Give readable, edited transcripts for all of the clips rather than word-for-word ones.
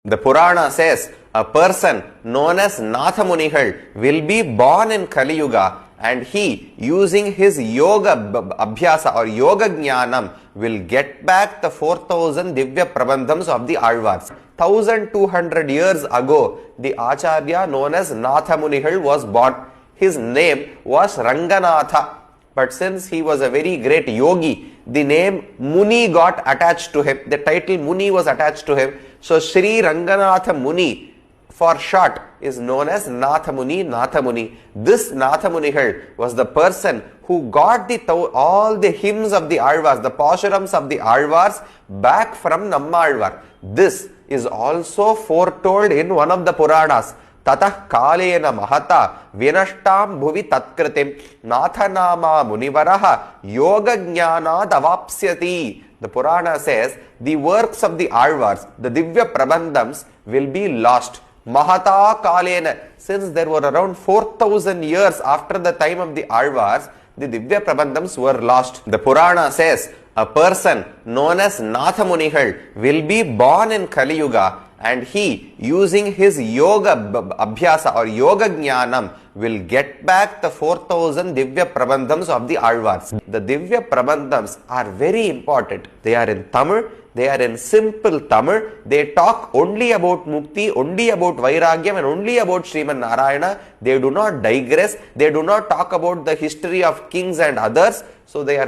The Purana says a person known as Nathamunigal will be born in Kali Yuga, and he, using his yoga abhyasa or yoga jnanam, will get back the 4000 Divya prabandhams of the Alvars. 1200 years ago, the Acharya known as Nathamunigal was born. His name was Ranganatha. But since he was a very great yogi, the name Muni got attached to him. The title Muni was attached to him. So Sri Ranganatha Muni, for short, is known as Nathamuni. This Nathamunigal was the person who got all the hymns of the Alvars, the Pasurams of the Alvars, back from Nammazhwar. This is also foretold in one of the Puranas. Tatah kalena mahata vinashtam bhuvi tatkritim nathanama munivaraha yoga jnana davapsyati. The Purana says the works of the Alvars, the Divya prabandhams, will be lost. Mahata kalena. Since there were around 4000 years after the time of the Alvars, the Divya prabandhams were lost. The Purana says a person known as Nathamunigal will be born in Kali Yuga, and he, using his yoga abhyasa or yoga jnanam, will get back the 4000 Divya prabandhams of the Alvars. The Divya prabandhams are very important. They are in Tamil. They are in simple Tamil. They talk only about Mukti, only about Vairagyam, and only about Sriman Narayana. They do not digress. They do not talk about the history of kings and others. So they are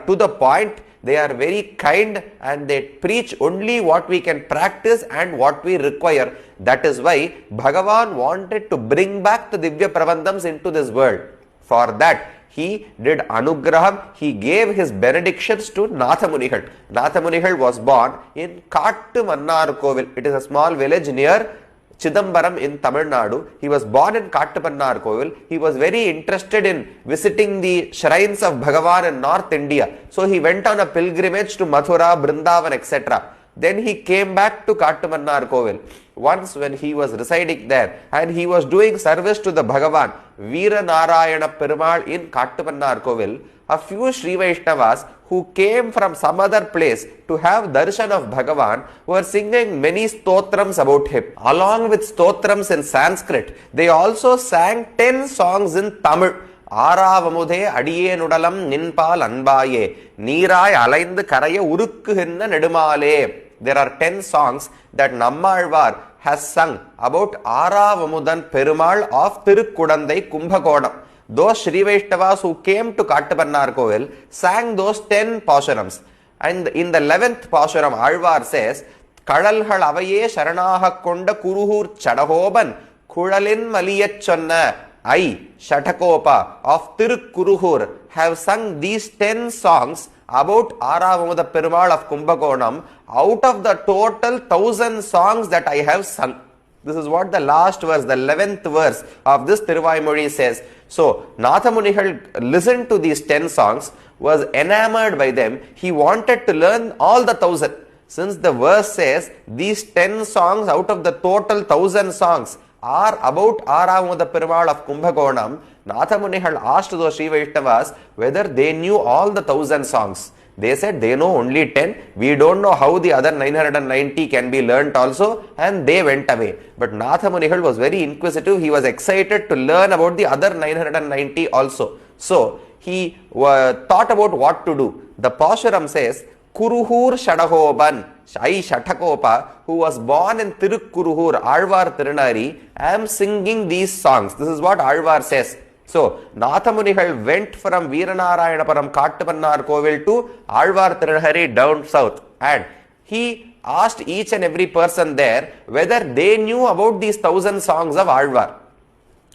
to the point. They are very kind, and they preach only what we can practice and what we require. That is why Bhagavan wanted to bring back the Divya prabandhams into this world. For that, he did anugraham. He gave his benedictions to Nathamunigal. Nathamunigal was born in Kattumannar. It is a small village near Chidambaram in Tamil Nadu. He was born in Kattumannar. He was very interested in visiting the shrines of Bhagavan in North India. So he went on a pilgrimage to Mathura, Brindavan, etc. Then he came back to Kattumannar. Once when he was residing there and he was doing service to the Bhagavan, Veera Narayana Perumal in Kattumannar, a few Sri Vaishnavas who came from some other place to have darshan of Bhagavan were singing many stotrams about him. Along with stotrams in Sanskrit, they also sang 10 songs in Tamil. Aravamudhe adiye nudalam ninpal anbaye neerai alaindu karaya urukkuhinna nedumale. There are 10 songs that Nammazhwar has sung about Aravamudan Perumal of Tirukudandai Kumbhakonam. Those Sri Vaishnavas who came to Kattumannar sang those 10 Pasurams. And in the 11th Pasuram, Alvar says, Kadalhal avaye sharanaha konda kuruhur chadahoban Kudalin maliyachonna I, Shatakopa of Tirukkuruhur, have sung these 10 songs about Aravamuda Perumal of Kumbhakonam out of the total 1000 songs that I have sung. This is what the last verse, the 11th verse of this Thiruvaimozhi says. So, Nathamunigal listened to these 10 songs, was enamored by them. He wanted to learn all the 1000. Since the verse says these 10 songs out of the total 1000 songs are about Aravamuda Perumal of Kumbhakonam, Nathamunigal asked those Sri Vaishnavas whether they knew all the 1000 songs. They said they know only 10. We don't know how the other 990 can be learnt also, and they went away. But Nathamunigal was very inquisitive. He was excited to learn about the other 990 also. So he thought about what to do. The Pasuram says, Kuruhur Shadahoban, Shai Shatakopa, who was born in Tirukkuruhur, Alvar Tirunari, am singing these songs. This is what Alvar says. So, Nathamunigal went from Veeranarayanapuram Kattumannar Kovil to Alvar Tirunari down south, and he asked each and every person there whether they knew about these 1000 songs of Alvar.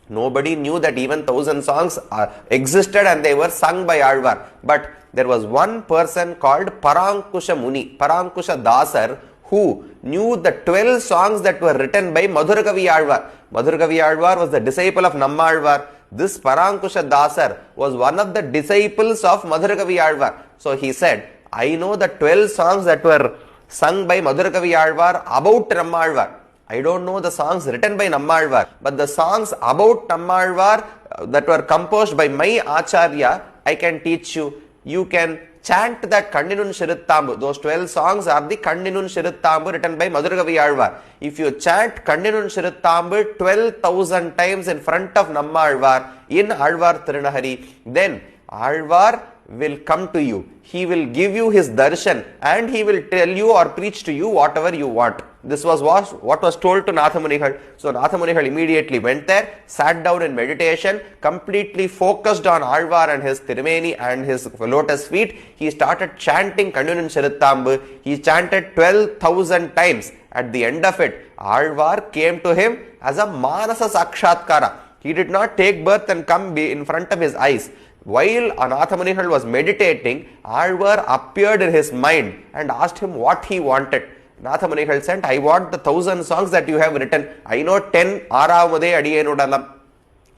Nobody knew that even 1000 songs existed and they were sung by Alvar. But there was one person called Parankusha Muni, Parankusha Dasar, who knew the 12 songs that were written by Madhurakavi Alvar. Madhurakavi Alvar was the disciple of Nammazhwar. This Parankusha Dasar was one of the disciples of Madhurakavi Alvar. So he said, I know the 12 songs that were sung by Madhurakavi Alvar about Nammazhwar. I don't know the songs written by Nammazhwar, but the songs about Nammazhwar that were composed by my Acharya, I can teach you. You can chant that Kanninun Shiruttambu. Those 12 songs are the Kanninun Shiruttambu written by Madhurakavi Alvar. If you chant Kanninun Shiruttambu 12,000 times in front of Nammazhwar in Alvar Tirunahari, then Alvar will come to you. He will give you his darshan and he will tell you or preach to you whatever you want. This was what was told to Nathamunigal. So Nathamunigal immediately went there, sat down in meditation, completely focused on Alvar and his Tirumeni and his lotus feet. He started chanting Kanninun Shiruttambu. He chanted 12,000 times. At the end of it, Alvar came to him as a Manasa Sakshatkara. He did not take birth and come in front of his eyes. While Nathamunigal was meditating, Alvar appeared in his mind and asked him what he wanted. Nathamunigal said, I want the 1,000 songs that you have written. I know 10 Aramade Adiyenudalam.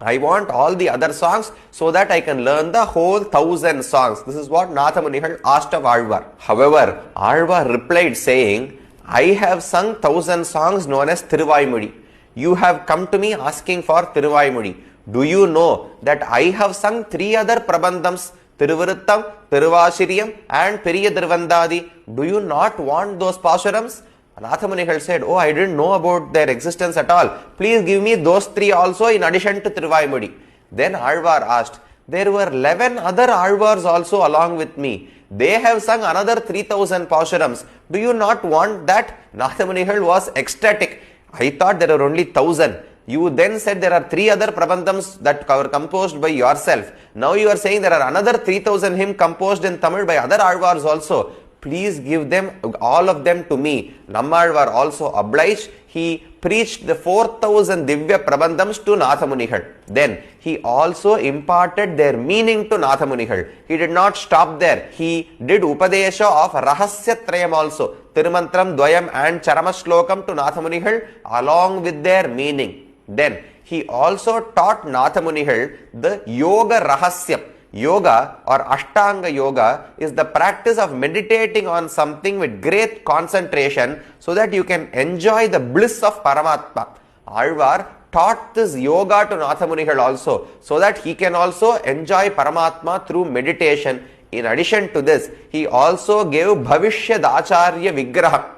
I want all the other songs so that I can learn the whole 1,000 songs. This is what Nathamunigal asked of Alvar. However, Alvar replied saying, I have sung 1,000 songs known as Thiruvaimudi. You have come to me asking for Thiruvaimudi. Do you know that I have sung 3 other prabandhams, Tiruvuruttam, Tiruvashiriyam and Periyadirvandadi? Do you not want those pasurams? Nathamunigal said, oh, I didn't know about their existence at all. Please give me those 3 also in addition to Thiruvaimudi. Then Alvar asked, there were 11 other Alvars also along with me. They have sung another 3,000 pasurams. Do you not want that? Nathamunigal was ecstatic. I thought there were only 1,000. You then said there are 3 other prabandhams that were composed by yourself. Now you are saying there are another 3,000 hymns composed in Tamil by other Alvars also. Please give them, all of them to me. Nammazhwar also obliged. He preached the 4,000 Divya prabandhams to Nathamunigal. Then he also imparted their meaning to Nathamunigal. He did not stop there. He did Upadesha of Rahasyatrayam also. Tirumantram, Dvayam and Charamashlokam to Nathamunigal along with their meaning. Then he also taught Nathamunigal the Yoga Rahasyam. Yoga or Ashtanga Yoga is the practice of meditating on something with great concentration so that you can enjoy the bliss of Paramatma. Alvar taught this yoga to Nathamunigal also so that he can also enjoy Paramatma through meditation. In addition to this, he also gave Bhavishyad Acharya Vigraha.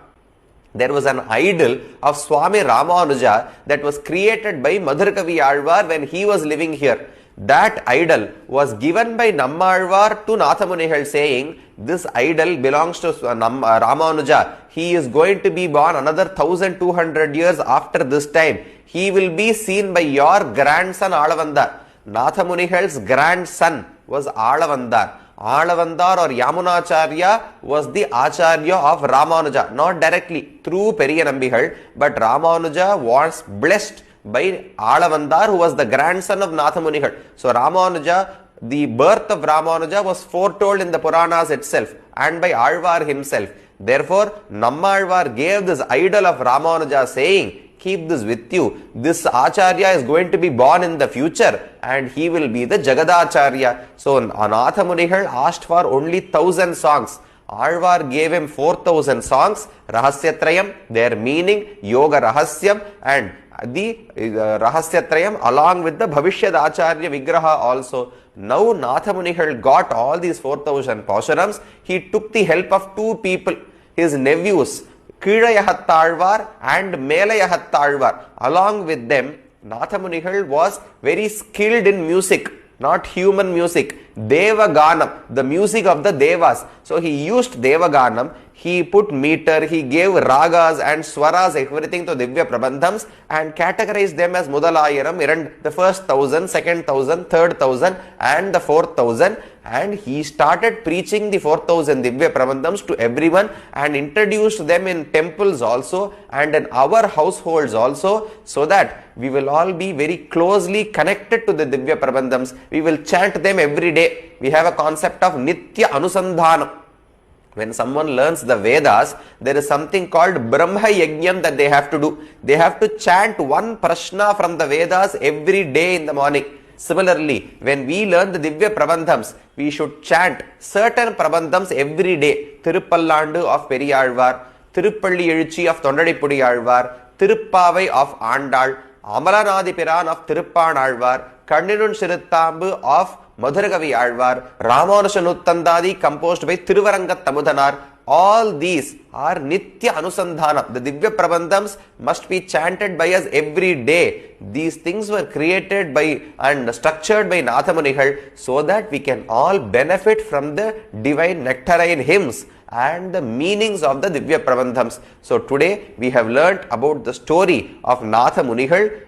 There was an idol of Swami Ramanuja that was created by Madhurakavi Alvar when he was living here. That idol was given by Nammazhwar to Nathamunigal saying, this idol belongs to Ramanuja. He is going to be born another 1,200 years after this time. He will be seen by your grandson Alavandar. Nathamunigal's grandson was Alavandar. Alavandar or Yamunacharya was the Acharya of Ramanuja, not directly through Periyanambigal, but Ramanuja was blessed by Alavandar, who was the grandson of Nathamunigal. So Ramanuja, the birth of Ramanuja was foretold in the Puranas itself and by Alvar himself. Therefore, Nammazhwar gave this idol of Ramanuja saying, keep this with you. This Acharya is going to be born in the future and he will be the Jagadacharya. So Nathamunigal asked for only 1,000 songs. Alvar gave him 4,000 songs, Rahasyatrayam, their meaning, Yoga Rahasyam and the Rahasyatrayam along with the Bhavishyad Acharya Vigraha also. Now Nathamunigal got all these 4,000 pasurams. He took the help of 2 people, his nephews, Kizhayahattalvar and Melayahattalvar. Along with them, Nathamunigal was very skilled in music, not human music. Devaganam, the music of the Devas. So he used Devaganam, he put meter, he gave ragas and swaras, everything to Divya prabandhams and categorized them as Mudalayiram, the first 1,000, second 1,000, third 1,000 and the 4,000. And he started preaching the 4,000 Divya prabandhams to everyone and introduced them in temples also and in our households also, so that we will all be very closely connected to the Divya prabandhams. We will chant them every day. We have a concept of Nitya Anusandhanam. When someone learns the Vedas, there is something called Brahma Yajnam that they have to do. They have to chant one prashna from the Vedas every day in the morning. Similarly, when we learn the Divya Prabandhams, we should chant certain Prabandhams every day. Tirupallandu of Periyalvar, Tirupalli Ezhuchi of Thondadipudi Alvar, Tiruppavai of Andal, Amalanadi Piran of Tiruppan Alvar, Kanninun Shiruttambu of Madhuragavi Alvar, Ramanujanuttandadi composed by Thiruvaranga Tamudanar. All these are Nitya Anusandhana. The Divya Prabandhams must be chanted by us every day. These things were created by and structured by Nathamunigal so that we can all benefit from the divine nectarine hymns and the meanings of the Divya Prabandhams. So today we have learnt about the story of Nathamunigal,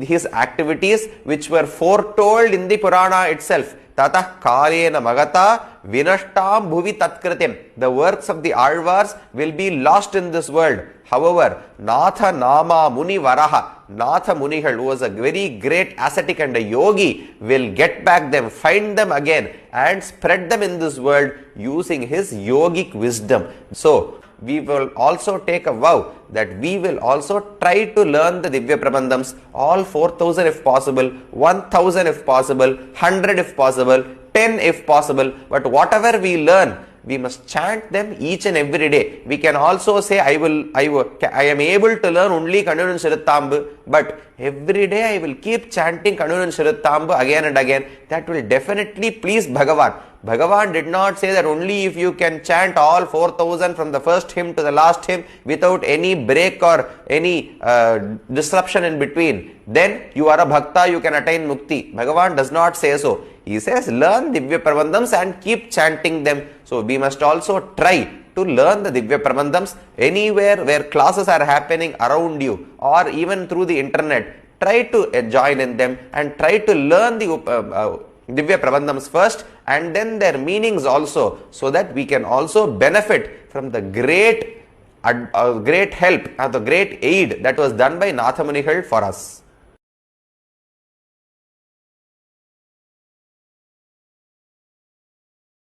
his activities which were foretold in the Purana itself. Tatah Karyena Magata Vinashtam Bhuvi Tatkritim. The works of the Alvars will be lost in this world. However, Natha Nama Muni Varaha, Nathamunigal, who was a very great ascetic and a yogi, will get back them, find them again and spread them in this world using his yogic wisdom. So, we will also take a vow that we will also try to learn the Divya Prabandhams, all 4,000 if possible, 1,000 if possible, 100 if possible, 10 if possible, but whatever we learn, we must chant them each and every day. We can also say, I am able to learn only Kannun and Shiruttambu, but every day I will keep chanting Kannun and Shiruttambu again and again. That will definitely please Bhagavan. Bhagavan did not say that only if you can chant all 4,000 from the first hymn to the last hymn without any break or any disruption in between, then you are a bhakta, you can attain mukti. Bhagavan does not say so. He says, learn Divya Prabandhams and keep chanting them. So we must also try to learn the Divya Prabandhams anywhere where classes are happening around you or even through the internet. Try to join in them and try to learn the Divya Prabandhams first and then their meanings also, so that we can also benefit from the great help or the great aid that was done by Nathamunigal for us.